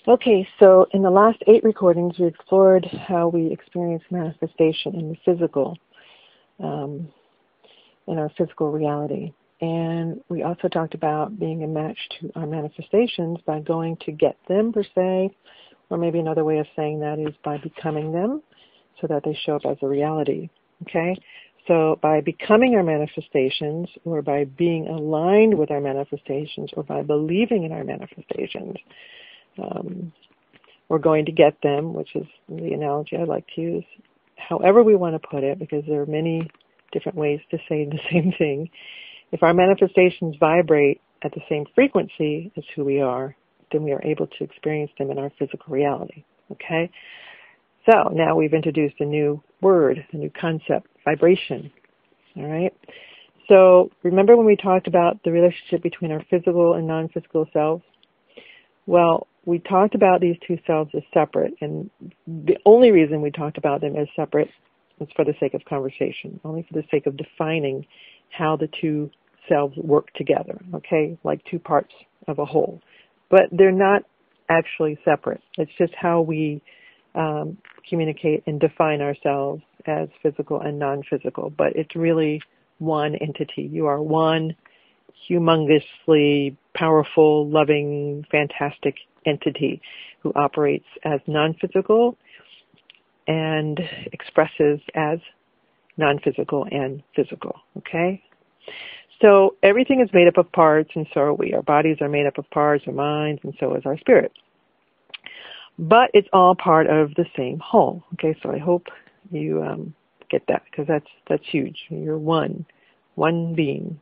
Okay, so in the last 8 recordings, we explored how we experience manifestation in the physical, in our physical reality. And we also talked about being a match to our manifestations by going to get them, per se, or maybe another way of saying that is by becoming them so that they show up as a reality. Okay? So by becoming our manifestations, or by being aligned with our manifestations, or by believing in our manifestations, we're going to get them, which is the analogy I like to use, however we want to put it, because there are many different ways to say the same thing. If our manifestations vibrate at the same frequency as who we are, then we are able to experience them in our physical reality. Okay? So now we've introduced a new word, a new concept, vibration. All right? So remember when we talked about the relationship between our physical and non-physical selves? Well, we talked about these two selves as separate, and the only reason we talked about them as separate was for the sake of conversation, only for the sake of defining how the two selves work together, okay, like two parts of a whole. But they're not actually separate. It's just how we communicate and define ourselves as physical and non-physical, but it's really one entity. You are one humongously powerful, loving, fantastic entity who operates as non-physical and expresses as non-physical and physical, okay? So everything is made up of parts, and so are we. Our bodies are made up of parts, our minds, and so is our spirit. But it's all part of the same whole, okay? So I hope you get that, because that's huge. You're one being.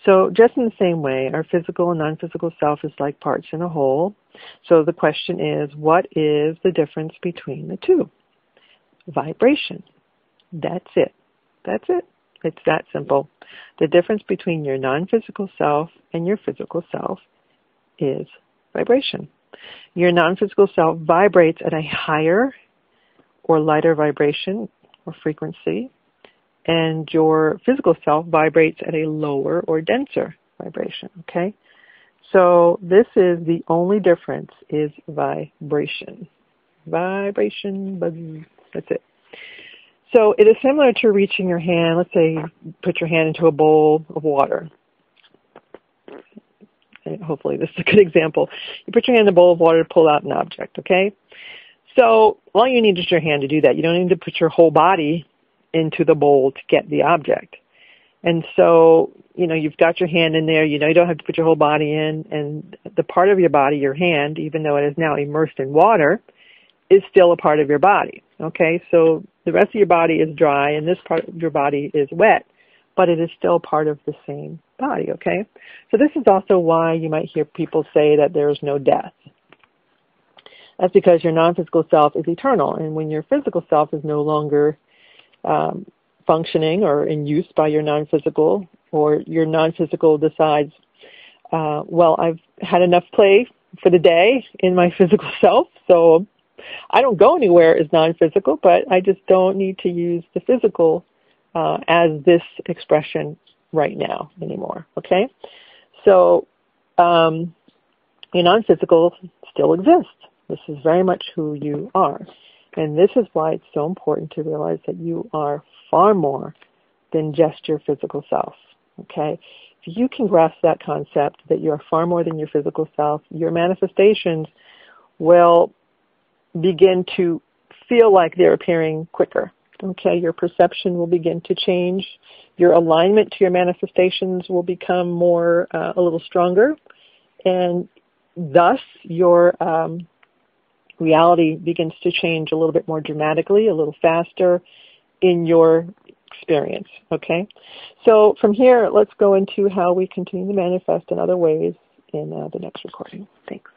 So just in the same way, our physical and non-physical self is like parts in a whole. So the question is, what is the difference between the two? Vibration. That's it. That's it. It's that simple. The difference between your non-physical self and your physical self is vibration. Your non-physical self vibrates at a higher or lighter vibration or frequency, and your physical self vibrates at a lower or denser vibration, okay? So this is the only difference, is vibration. Vibration, buzz, that's it. So it is similar to reaching your hand. Let's say you put your hand into a bowl of water. And hopefully this is a good example. You put your hand in a bowl of water to pull out an object, okay? So all you need is your hand to do that. You don't need to put your whole body into the bowl to get the object. And so, you've got your hand in there. You don't have to put your whole body in. And the part of your body, your hand, even though it is now immersed in water, is still a part of your body, okay? So the rest of your body is dry, and this part of your body is wet, but it is still part of the same body, okay? So this is also why you might hear people say that there is no death. That's because your non-physical self is eternal, and when your physical self is no longer functioning or in use by your non-physical, or your non-physical decides, well, I've had enough play for the day in my physical self, so I don't go anywhere as non-physical, but I just don't need to use the physical as this expression right now anymore, okay? So your non-physical still exists. This is very much who you are. And this is why it's so important to realize that you are far more than just your physical self, okay? If you can grasp that concept that you're far more than your physical self, your manifestations will begin to feel like they're appearing quicker, okay? Your perception will begin to change. Your alignment to your manifestations will become more, a little stronger, and thus your reality begins to change a little bit more dramatically, a little faster in your experience, okay? So from here, let's go into how we continue to manifest in other ways in the next recording. Thanks.